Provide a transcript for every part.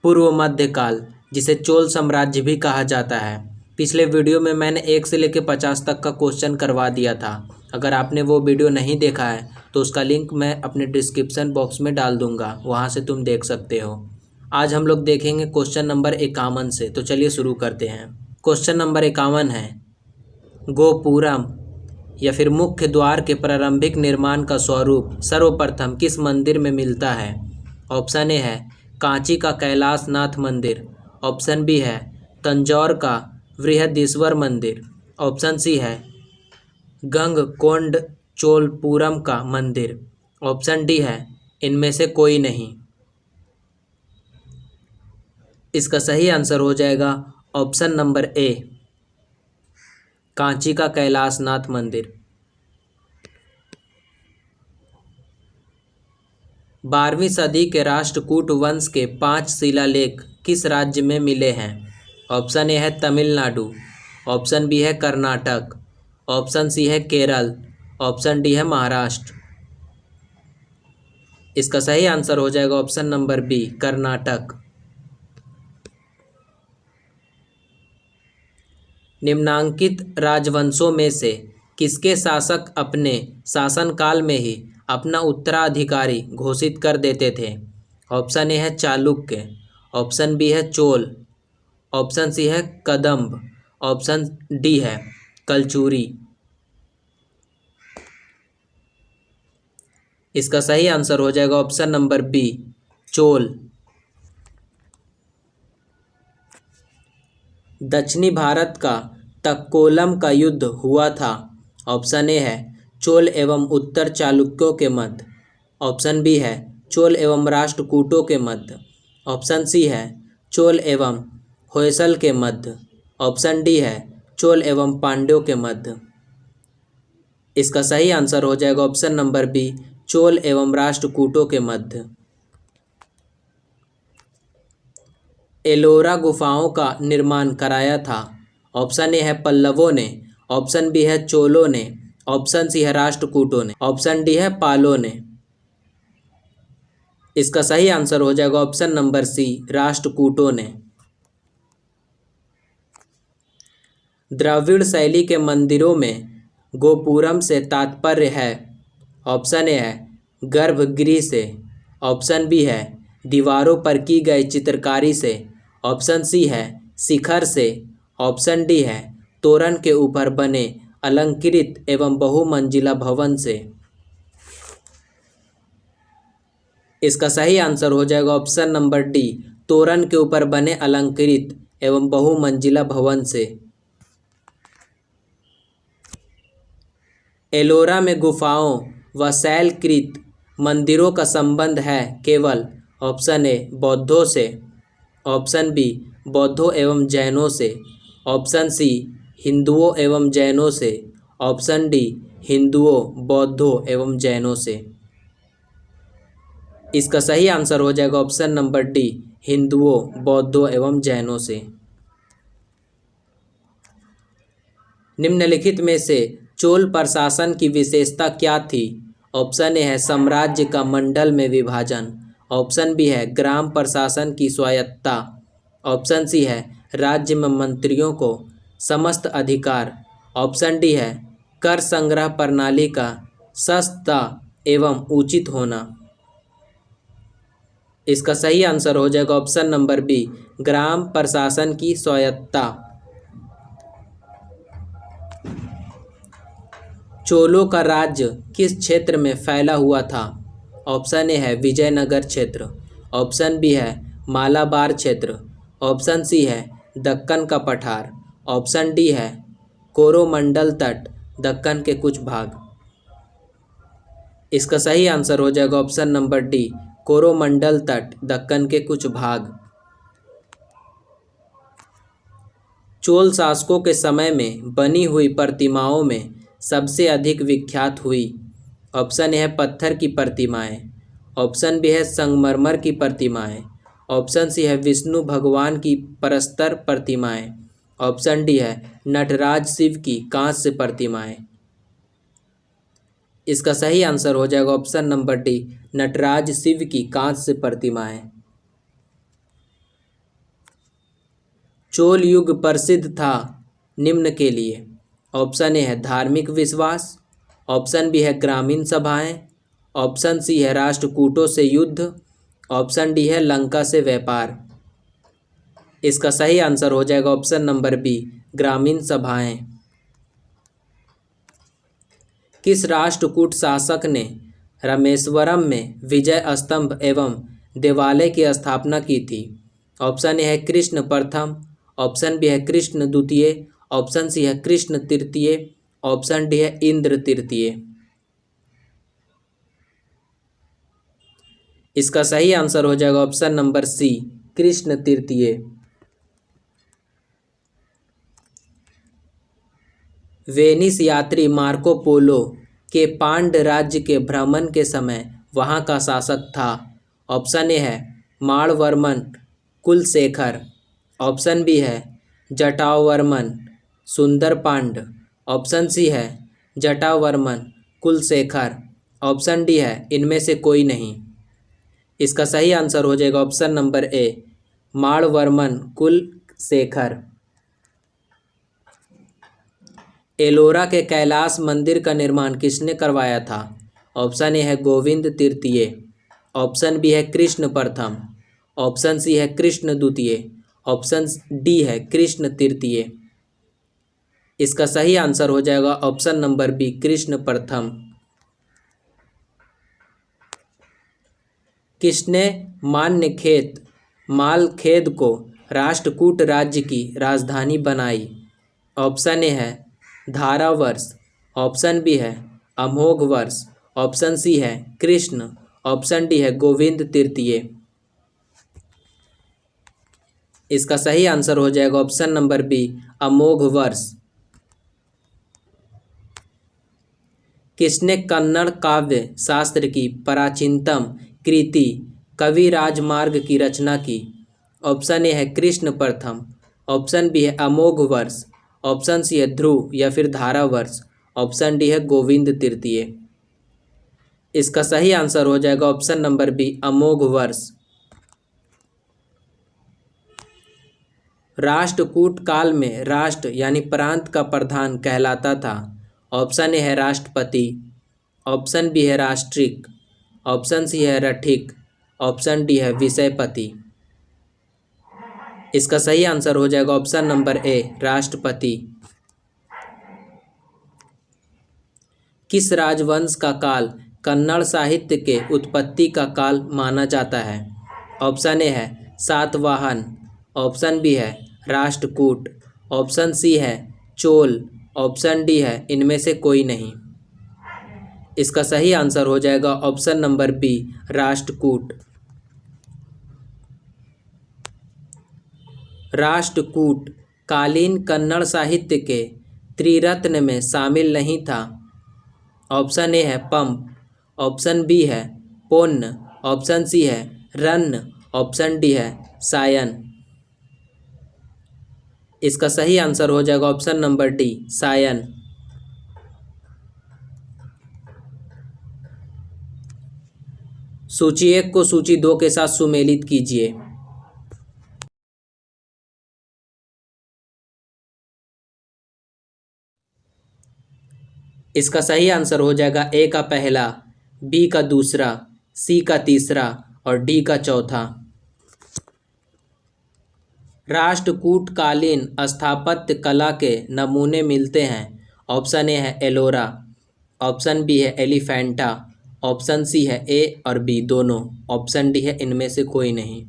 पूर्व मध्यकाल, जिसे चोल साम्राज्य भी कहा जाता है। पिछले वीडियो में मैंने 1 से लेकर 50 तक का क्वेश्चन करवा दिया था। अगर आपने वो वीडियो नहीं देखा है तो उसका लिंक मैं अपने डिस्क्रिप्शन बॉक्स में डाल दूंगा, वहाँ से तुम देख सकते हो। आज हम लोग देखेंगे क्वेश्चन नंबर 51 से, तो चलिए शुरू करते हैं। क्वेश्चन नंबर 51 है, गोपुरम या फिर मुख्य द्वार के प्रारंभिक निर्माण का स्वरूप सर्वप्रथम किस मंदिर में मिलता है? ऑप्शन ए है कांची का कैलाशनाथ मंदिर, ऑप्शन बी है तंजौर का बृहदीश्वर मंदिर, ऑप्शन सी है गंगकोंडचोलपुरम का मंदिर, ऑप्शन डी है इनमें से कोई नहीं। इसका सही आंसर हो जाएगा ऑप्शन नंबर ए, कांची का कैलाशनाथ मंदिर। 12वीं सदी के राष्ट्रकूट वंश के 5 शिलालेख किस राज्य में मिले हैं? ऑप्शन ए है तमिलनाडु, ऑप्शन बी है कर्नाटक, ऑप्शन सी है केरल, ऑप्शन डी है महाराष्ट्र। इसका सही आंसर हो जाएगा ऑप्शन नंबर बी, कर्नाटक। निम्नांकित राजवंशों में से किसके शासक अपने शासनकाल में ही अपना उत्तराधिकारी घोषित कर देते थे? ऑप्शन ए है चालुक्य, ऑप्शन बी है चोल, ऑप्शन सी है कदंब, ऑप्शन डी है कलचुरी। इसका सही आंसर हो जाएगा ऑप्शन नंबर बी, चोल। दक्षिणी भारत का तक्कोलम का युद्ध हुआ था। ऑप्शन ए है चोल एवं उत्तर चालुक्यों के मध्य, ऑप्शन बी है चोल एवं राष्ट्रकूटों के मध्य, ऑप्शन सी है चोल एवं होयसल के मध्य, ऑप्शन डी है चोल एवं पांड्यों के मध्य। इसका सही आंसर हो जाएगा ऑप्शन नंबर बी, चोल एवं राष्ट्रकूटों के मध्य। एलोरा गुफाओं का निर्माण कराया था। ऑप्शन ए है पल्लवों ने, ऑप्शन बी है चोलों ने, ऑप्शन सी है राष्ट्रकूटों ने, ऑप्शन डी है पालों ने। इसका सही आंसर हो जाएगा ऑप्शन नंबर सी, राष्ट्रकूटों ने। द्रविड़ शैली के मंदिरों में गोपुरम से तात्पर्य है? ऑप्शन ए है गर्भगृह से, ऑप्शन बी है दीवारों पर की गई चित्रकारी से, ऑप्शन सी है शिखर से, ऑप्शन डी है तोरण के ऊपर बने अलंकृत एवं बहुमंजिला भवन से। इसका सही आंसर हो जाएगा ऑप्शन नंबर डी, तोरण के ऊपर बने अलंकृत एवं बहुमंजिला भवन से। एलोरा में गुफाओं व शैलकृत मंदिरों का संबंध है केवल? ऑप्शन ए बौद्धों से, ऑप्शन बी बौद्धों एवं जैनों से, ऑप्शन सी हिंदुओं एवं जैनों से, ऑप्शन डी हिंदुओं बौद्धों एवं जैनों से। इसका सही आंसर हो जाएगा ऑप्शन नंबर डी, हिंदुओं बौद्धों एवं जैनों से। निम्नलिखित में से चोल प्रशासन की विशेषता क्या थी? ऑप्शन ए है साम्राज्य का मंडल में विभाजन, ऑप्शन बी है ग्राम प्रशासन की स्वायत्तता, ऑप्शन सी है राज्य में मंत्रियों को समस्त अधिकार, ऑप्शन डी है कर संग्रह प्रणाली का सस्ता एवं उचित होना। इसका सही आंसर हो जाएगा ऑप्शन नंबर बी, ग्राम प्रशासन की स्वायत्तता। चोलों का राज्य किस क्षेत्र में फैला हुआ था? ऑप्शन ए है विजयनगर क्षेत्र, ऑप्शन बी है मालाबार क्षेत्र, ऑप्शन सी है दक्कन का पठार, ऑप्शन डी है कोरोमंडल तट, दक्कन के कुछ भाग। इसका सही आंसर हो जाएगा ऑप्शन नंबर डी, कोरोमंडल तट, दक्कन के कुछ भाग। चोल शासकों के समय में बनी हुई प्रतिमाओं में सबसे अधिक विख्यात हुई? ऑप्शन ए है पत्थर की प्रतिमाएं, ऑप्शन बी है संगमरमर की प्रतिमाएं, ऑप्शन सी है विष्णु भगवान की परस्तर प्रतिमाएं, ऑप्शन डी है नटराज शिव की कांस्य प्रतिमाएं। इसका सही आंसर हो जाएगा option number D, Nataraja Shiva की कांस्य प्रतिमाएं। चोल युग प्रसिद्ध था निम्न के लिए। ऑप्शन ए है धार्मिक विश्वास, ऑप्शन बी है ग्रामीण सभाएं, ऑप्शन सी है राष्ट्रकूटों से युद्ध, ऑप्शन डी है लंका से व्यापार। इसका सही आंसर हो जाएगा ऑप्शन नंबर बी, ग्रामीण सभाएं। किस राष्ट्रकूट शासक ने रामेश्वरम में विजय स्तंभ एवं देवालय की स्थापना की थी? ऑप्शन ए है कृष्ण प्रथम, ऑप्शन बी है कृष्ण द्वितीय, ऑप्शन सी है कृष्ण तृतीय, ऑप्शन डी है इंद्र तृतीय। इसका सही आंसर हो जाएगा ऑप्शन नंबर सी, कृष्ण तृतीय। वेनिस यात्री मार्को पोलो के पांड राज्य के भ्रमण के समय वहां का शासक था। ऑप्शन ए है माड़वर्मन कुलशेखर, ऑप्शन बी है जटावर्मन सुंदरपांड, ऑप्शन सी है जटावर्मन कुलशेखर, ऑप्शन डी है इनमें से कोई नहीं। इसका सही आंसर हो जाएगा option number A, Maravarman Kulasekhara. Ellora के कैलाश मंदिर का निर्माण किसने करवाया था? ऑप्शन ए है गोविंद तृतीय, ऑप्शन बी है कृष्ण प्रथम, ऑप्शन सी है कृष्ण द्वितीय, ऑप्शन डी है कृष्ण तृतीय। इसका सही आंसर हो जाएगा ऑप्शन नंबर बी, कृष्ण प्रथम। किसने मान्यखेत मालखेद को राष्ट्रकूट राज्य की राजधानी बनाई? ऑप्शन ए है धारावर्ष, ऑप्शन बी है अमोघ वर्ष, ऑप्शन सी है कृष्ण, ऑप्शन डी है गोविंद तृतीय। इसका सही आंसर हो जाएगा ऑप्शन नंबर बी, अमोघ वर्ष। किसने कन्नड़ काव्य शास्त्र की प्राचीनतम कृति कवि राजमार्ग की रचना की? ऑप्शन ए है कृष्ण प्रथम, ऑप्शन बी है अमोघ वर्ष, ऑप्शन सी है ध्रुव या फिर धारावर्ष, ऑप्शन डी है गोविंद तृतीय। इसका सही आंसर हो जाएगा ऑप्शन नंबर बी, अमोघ वर्ष। राष्ट्रकूट काल में राष्ट्र यानी प्रांत का प्रधान कहलाता था। ऑप्शन ए है राष्ट्रपति, ऑप्शन बी है राष्ट्रिक, ऑप्शन सी है रठिक, ऑप्शन डी है विषयपति। इसका सही आंसर हो जाएगा ऑप्शन नंबर ए, राष्ट्रपति। किस राजवंश का काल कन्नड़ साहित्य के उत्पत्ति का काल माना जाता है? ऑप्शन ए है सातवाहन, ऑप्शन बी है राष्ट्रकूट, ऑप्शन सी है चोल, ऑप्शन डी है इनमें से कोई नहीं। इसका सही आंसर हो जाएगा option number B, Rashtrakuta. Rashtrakuta कालीन कन्नड़ साहित्य के त्रिरत्न में शामिल नहीं था। ऑप्शन ए है पंप, ऑप्शन बी है पोन्न, ऑप्शन सी है रन्न, ऑप्शन डी है सायन। इसका सही आंसर हो जाएगा ऑप्शन नंबर डी, सायन। सूची 1 को सूची 2 के साथ सुमेलित कीजिए। इसका सही आंसर हो जाएगा ए का पहला, बी का दूसरा, सी का तीसरा और डी का चौथा। राष्ट्रकूट कालीन स्थापत्य कला के नमूने मिलते हैं। ऑप्शन ए है एलोरा, ऑप्शन बी है एलिफेंटा, ऑप्शन सी है ए और बी दोनों, ऑप्शन डी है इनमें से कोई नहीं।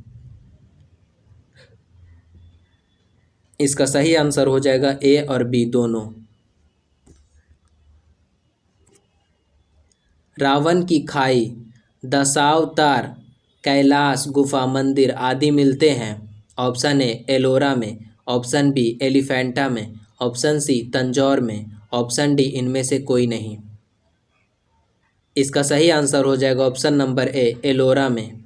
इसका सही आंसर हो जाएगा ए और बी दोनों। रावण की खाई, दशावतार, कैलाश गुफा मंदिर आदि मिलते हैं। ऑप्शन ए एलोरा में, ऑप्शन बी एलिफेंटा में, ऑप्शन सी तंजौर में, ऑप्शन डी इनमें से कोई नहीं। इसका सही आंसर हो जाएगा ऑप्शन नंबर ए, एलोरा में।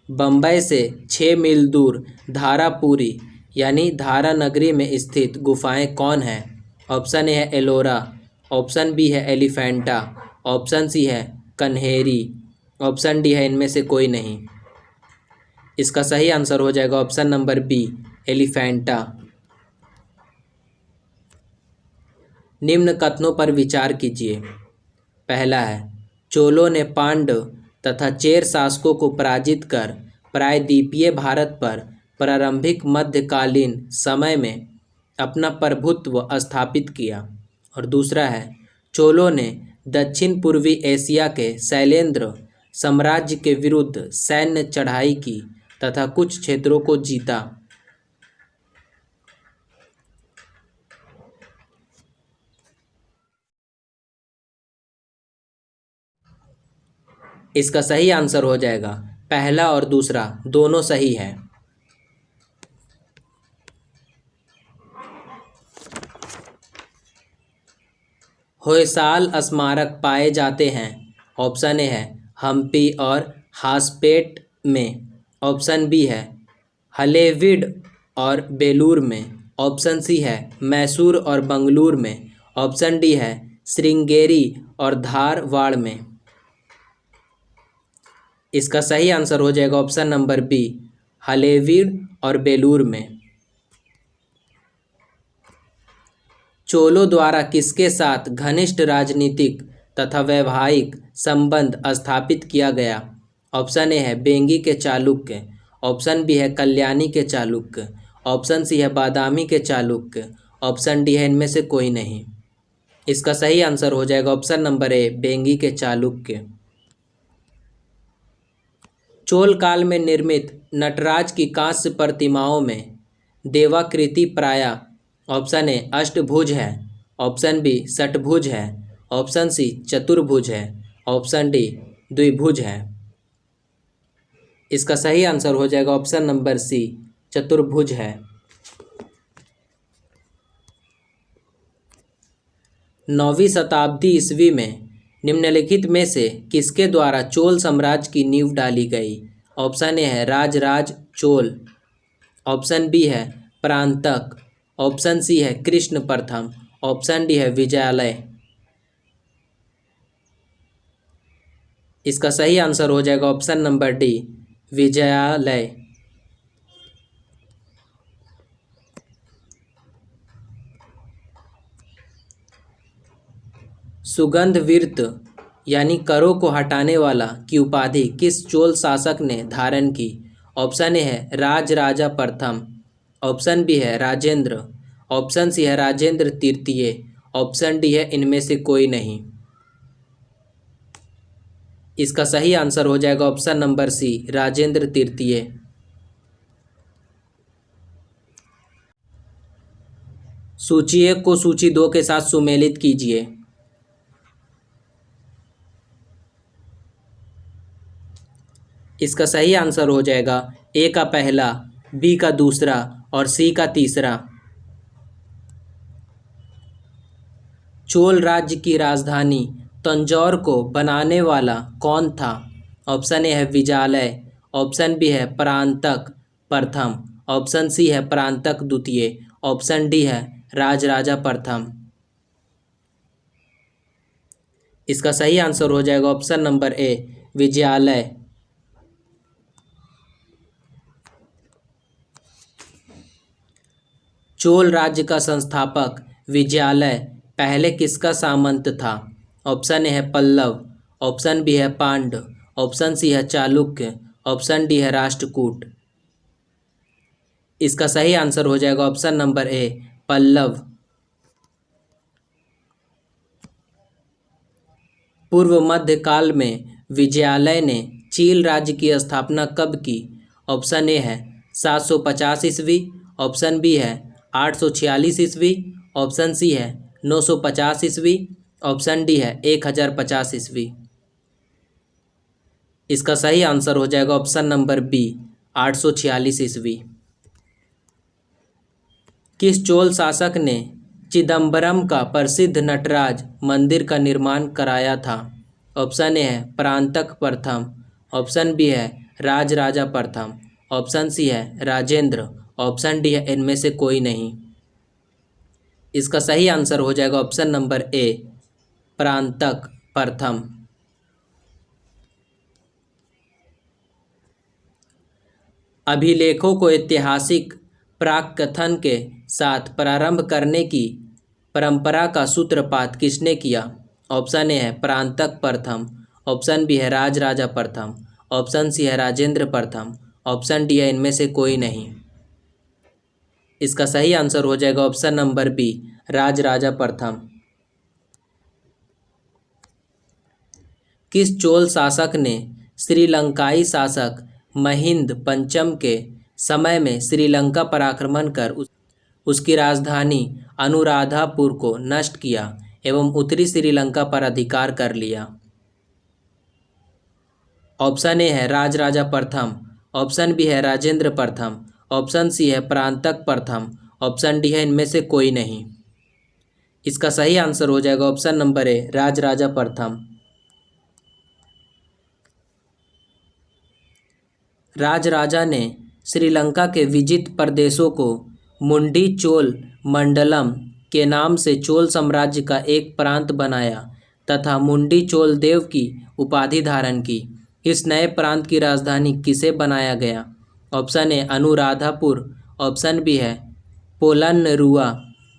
बम्बई से 6 मील दूर धारापुरी यानी धारा नगरी में स्थित गुफाएं कौन हैं? ऑप्शन ए है एलोरा, ऑप्शन बी है एलिफेंटा, ऑप्शन सी है कन्हेरी, ऑप्शन डी है इनमें से कोई नहीं। इसका सही आंसर हो जाएगा ऑप्शन नंबर बी, एलिफेंटा। निम्न कथनों पर विचार कीजिए। पहला है, चोलों ने पांड्य तथा चेर शासकों को पराजित कर प्रायद्वीपीय भारत पर प्रारंभिक मध्यकालीन समय में अपना प्रभुत्व स्थापित किया। और दूसरा है, चोलों ने दक्षिण पूर्वी एशिया के शैलेंद्र साम्राज्य के विरुद्ध सैन्य चढ़ाई की तथा कुछ क्षेत्रों को जीता। इसका सही आंसर हो जाएगा पहला और दूसरा, दोनों सही है। होयसाल स्मारक पाए जाते हैं। ऑप्शन ए है हम्पी और हासपेट में। ऑप्शन बी है हलेविड और बेलूर में। ऑप्शन सी है मैसूर और बंगलूर में। ऑप्शन डी है श्रृंगेरी और धारवाड़ में। इसका सही आंसर हो जाएगा ऑप्शन नंबर बी, हलेविड और बेलूर में। चोलों द्वारा किसके साथ घनिष्ठ राजनीतिक तथा वैवाहिक संबंध स्थापित किया गया? ऑप्शन ए है बेंगी के चालुक्य। ऑप्शन बी है कल्याणी के चालुक्य। ऑप्शन सी है बादामी के चालुक्य। ऑप्शन डी है इनमें से कोई नहीं। इसका सही आंसर हो जाएगा ऑप्शन नंबर ए, बेंगी के चालुक्य। चोल काल में निर्मित नटराज की कांस्य प्रतिमाओं में देवाकृति प्रायः ऑप्शन ए अष्टभुज है। ऑप्शन बी षटभुज है। ऑप्शन सी चतुर्भुज है। ऑप्शन डी द्विभुज है। इसका सही आंसर हो जाएगा ऑप्शन नंबर सी, चतुर्भुज है। 9वीं शताब्दी ईस्वी में निम्नलिखित में से किसके द्वारा चोल साम्राज्य की नींव डाली गई? ऑप्शन ए है राजराज चोल। ऑप्शन बी है परांतक। ऑप्शन सी है कृष्ण प्रथम। ऑप्शन डी है विजयालय। इसका सही आंसर हो जाएगा ऑप्शन नंबर डी, विजयालय। सुगंध विरत यानी करों को हटाने वाला की उपाधि किस चोल शासक ने धारण की? ऑप्शन ए है राजराजा प्रथम। ऑप्शन बी है राजेंद्र। ऑप्शन सी है राजेंद्र तृतीय। ऑप्शन डी है इनमें से कोई नहीं। इसका सही आंसर हो जाएगा ऑप्शन नंबर सी, राजेंद्र तृतीय। सूची 1 को सूची 2 के साथ सुमेलित कीजिए। इसका सही आंसर हो जाएगा ए का पहला, बी का दूसरा और सी का तीसरा। चोल राज्य की राजधानी तंजौर को बनाने वाला कौन था? ऑप्शन ए है विजयालय। ऑप्शन बी है परांतक प्रथम। ऑप्शन सी है परांतक द्वितीय। ऑप्शन डी है राजराजा प्रथम। इसका सही आंसर हो जाएगा ऑप्शन नंबर ए, विजयालय। चोल राज्य का संस्थापक विजयालय पहले किसका सामंत था? ऑप्शन ए है पल्लव। ऑप्शन बी है पांड्य। ऑप्शन सी है चालुक्य। ऑप्शन डी है राष्ट्रकूट। इसका सही आंसर हो जाएगा ऑप्शन नंबर ए, पल्लव। पूर्व मध्य काल में विजयालय ने चील राज्य की स्थापना कब की? ऑप्शन ए है 750 ईस्वी। ऑप्शन बी है 846 ईस्वी। ऑप्शन सी है 950 ईस्वी। ऑप्शन डी है 1050 ईस्वी। इसका सही आंसर हो जाएगा ऑप्शन नंबर बी, 846 ईस्वी। किस चोल शासक ने चिदम्बरम का प्रसिद्ध नटराज मंदिर का निर्माण कराया था? ऑप्शन ए है परांतक प्रथम। ऑप्शन बी है राजराजा प्रथम। ऑप्शन सी है राजेंद्र। ऑप्शन डी है इनमें से कोई नहीं। इसका सही आंसर हो जाएगा ऑप्शन नंबर ए, परांतक प्रथम। अभिलेखों को ऐतिहासिक प्राक्कथन के साथ प्रारंभ करने की परंपरा का सूत्रपात किसने किया? ऑप्शन ए है परांतक प्रथम, ऑप्शन बी है राजराजा प्रथम, ऑप्शन सी है राजेंद्र प्रथम, ऑप्शन डी है इनमें से कोई नहीं। इसका सही आंसर हो जाएगा ऑप्शन नंबर बी, राजराजा प्रथम। किस चोल शासक ने श्रीलंकाई शासक महिंद पंचम के समय में श्रीलंका पर आक्रमण कर उसकी राजधानी अनुराधापुर को नष्ट किया एवं उत्तरी श्रीलंका पर अधिकार कर लिया? ऑप्शन ए है राजराजा प्रथम, ऑप्शन बी है राजेंद्र प्रथम, ऑप्शन सी है परांतक प्रथम, ऑप्शन डी है इनमें से कोई नहीं। इसका सही आंसर हो जाएगा ऑप्शन नंबर ए, राजराजा प्रथम। राजराजा ने श्रीलंका के विजित प्रदेशों को मुंडी चोल मंडलम के नाम से चोल साम्राज्य का एक प्रांत बनाया तथा मुंडी चोल देव की उपाधि धारण की। इस नए प्रांत की राजधानी किसे बनाया गया? Option A Anuradhapura, option B है पोलन्नुरुवा,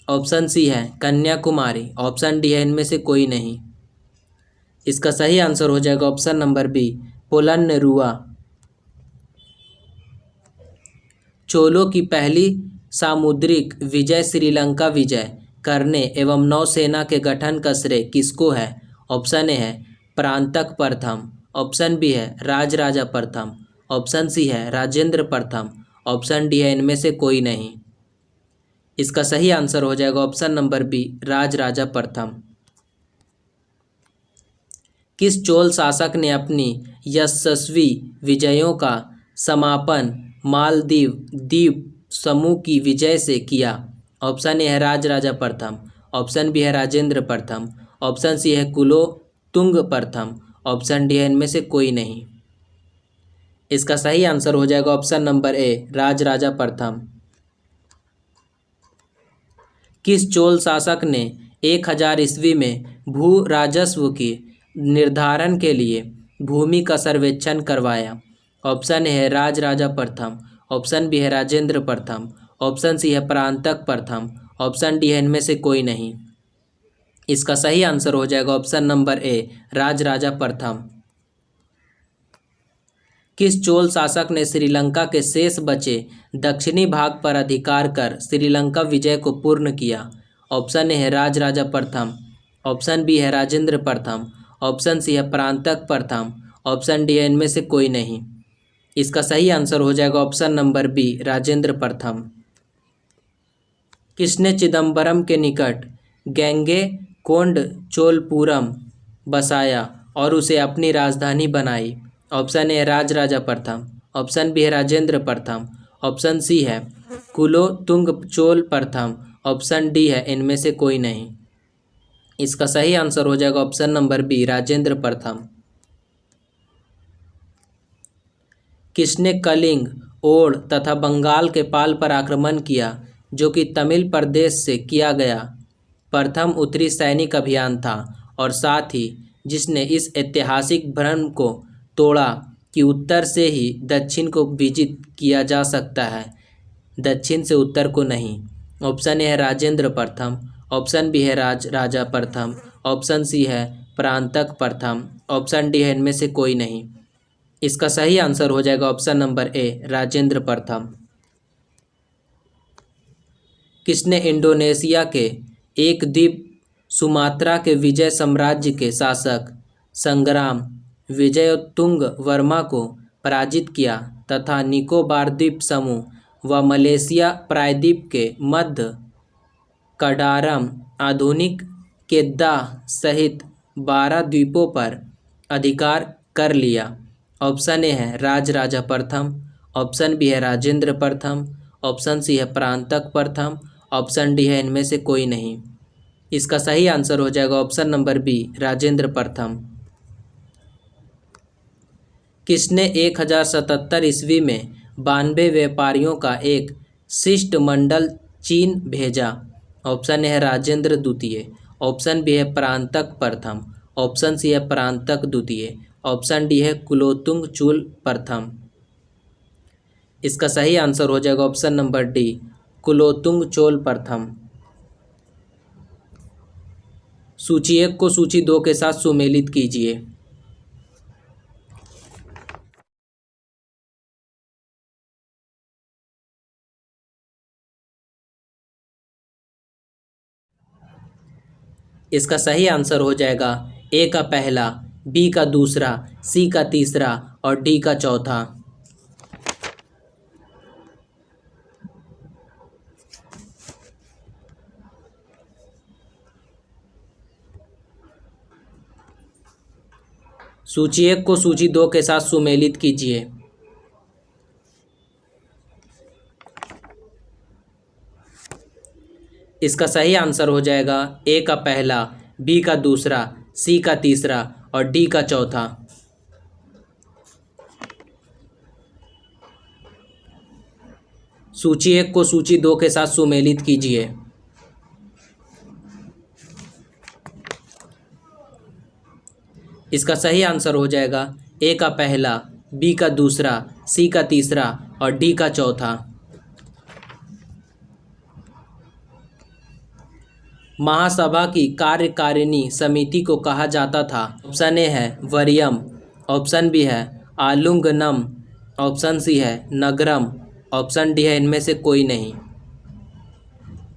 ऑप्शन सी है कन्याकुमारी, ऑप्शन डी है इनमें से कोई नहीं। इसका सही आंसर हो जाएगा ऑप्शन नंबर बी, पोलन्नुरुवा। चोलों की पहली सामुद्रिक विजय श्रीलंका विजय करने एवं नौसेना के गठन का श्रेय किसको है? ऑप्शन ए है परांतक प्रथम, ऑप्शन बी है राजराजा प्रथम, ऑप्शन सी है राजेंद्र प्रथम, ऑप्शन डी है इनमें से कोई नहीं। इसका सही आंसर हो जाएगा ऑप्शन नंबर बी, राजराजा प्रथम। किस चोल शासक ने अपनी यशस्वी विजयों का समापन मालदीव द्वीप समूह की विजय से किया? ऑप्शन ए है राजराजा प्रथम, ऑप्शन बी है राजेंद्र प्रथम, ऑप्शन सी है कुलोतुंग प्रथम, ऑप्शन डी है इनमें से कोई नहीं। इसका सही आंसर हो जाएगा ऑप्शन नंबर ए, राजराजा प्रथम। किस चोल शासक ने 1000 ईस्वी में भू राजस्व के निर्धारण के लिए भूमि का सर्वेक्षण करवाया? ऑप्शन ए है राजराजा प्रथम, ऑप्शन बी है राजेंद्र प्रथम, ऑप्शन सी है परांतक प्रथम, ऑप्शन डी है इनमें से कोई नहीं। इसका सही आंसर हो जाएगा ऑप्शन नंबर ए, राजराजा प्रथम। किस चोल शासक ने श्रीलंका के शेष बचे दक्षिणी भाग पर अधिकार कर श्रीलंका विजय को पूर्ण किया? ऑप्शन ए है राजराजा प्रथम, ऑप्शन बी है राजेंद्र प्रथम, ऑप्शन सी है परांतक प्रथम, ऑप्शन डी है इनमें से कोई नहीं। इसका सही आंसर हो जाएगा ऑप्शन नंबर बी, राजेंद्र प्रथम। किसने चिदम्बरम के निकट गंगे कोंड चोलपुरम बसाया और उसे अपनी राजधानी बनाई? ऑप्शन ए राजराजा प्रथम, ऑप्शन बी है राजेंद्र प्रथम, ऑप्शन सी है कुलोतुंग चोल प्रथम, ऑप्शन डी है इनमें से कोई नहीं। इसका सही आंसर हो जाएगा ऑप्शन नंबर बी, राजेंद्र प्रथम। किसने कलिंग, ओड़ तथा बंगाल के पाल पर आक्रमण किया जो कि तमिल प्रदेश से किया गया प्रथम उत्तरी सैनिक अभियान था और साथ ही जिसने इस ऐतिहासिक भ्रम को तोड़ा कि उत्तर से ही दक्षिण को विजित किया जा सकता है, दक्षिण से उत्तर को नहीं? ऑप्शन ए है राजेंद्र प्रथम, ऑप्शन बी है राजा प्रथम, ऑप्शन सी है परांतक प्रथम, ऑप्शन डी है इनमें से कोई नहीं। इसका सही आंसर हो जाएगा ऑप्शन नंबर ए, राजेंद्र प्रथम। किसने इंडोनेशिया के एक द्वीप सुमात्रा के विजय साम्राज्य के शासक संग्राम विजयोत्तुंग वर्मा को पराजित किया तथा निकोबार द्वीप समूह व मलेशिया प्रायद्वीप के मध्य कडारम, आधुनिक केद्दा सहित 12 द्वीपों पर अधिकार कर लिया? ऑप्शन ए है राजराजा प्रथम, ऑप्शन बी है राजेंद्र प्रथम, ऑप्शन सी है परांतक प्रथम, ऑप्शन डी है इनमें से कोई नहीं। इसका सही आंसर हो जाएगा ऑप्शन नंबर बी, राजेंद्र प्रथम। किसने 1077 ईस्वी में 92 व्यापारियों का एक शिष्टमंडल चीन भेजा? ऑप्शन ए है राजेंद्र द्वितीय, ऑप्शन बी है परांतक प्रथम, ऑप्शन सी है परांतक द्वितीय, ऑप्शन डी है कुलोतुंग चूल प्रथम। इसका सही आंसर हो जाएगा option number D, Kulottunga Chola प्रथम। सूची 1 को सूची 2 के साथ सुमेलित कीजिए। इसका सही आंसर हो जाएगा ए का पहला, बी का दूसरा, सी का तीसरा और डी का चौथा। सूची 1 को सूची 2 के साथ सुमेलित कीजिए। इसका सही आंसर हो जाएगा ए का पहला, बी का दूसरा, सी का तीसरा और डी का चौथा। सूची 1 को सूची 2 के साथ सुमेलित कीजिए। इसका सही आंसर हो जाएगा ए का पहला, बी का दूसरा, सी का तीसरा और डी का चौथा। महासभा की कार्यकारिणी समिति को कहा जाता था। ऑप्शन ए है वरीयम, ऑप्शन बी है आलुंगनम, ऑप्शन सी है नगरम, ऑप्शन डी है इनमें से कोई नहीं।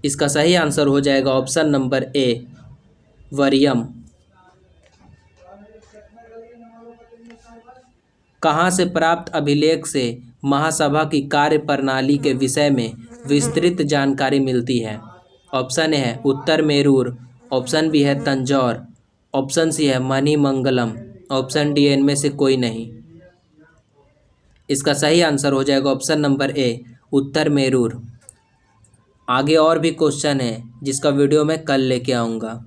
इसका सही आंसर हो जाएगा ऑप्शन नंबर ए, वरीयम। कहाँ से प्राप्त अभिलेख से महासभा की कार्य प्रणाली के विषय में विस्तृत जानकारी मिलती है? ऑप्शन ए है उत्तर मेरूर, ऑप्शन बी है तंजौर, ऑप्शन सी है मणिमंगलम, ऑप्शन डी है इनमें से कोई नहीं। इसका सही आंसर हो जाएगा ऑप्शन नंबर ए, उत्तर मेरूर। आगे और भी क्वेश्चन है जिसका वीडियो मैं कल लेके आऊँगा।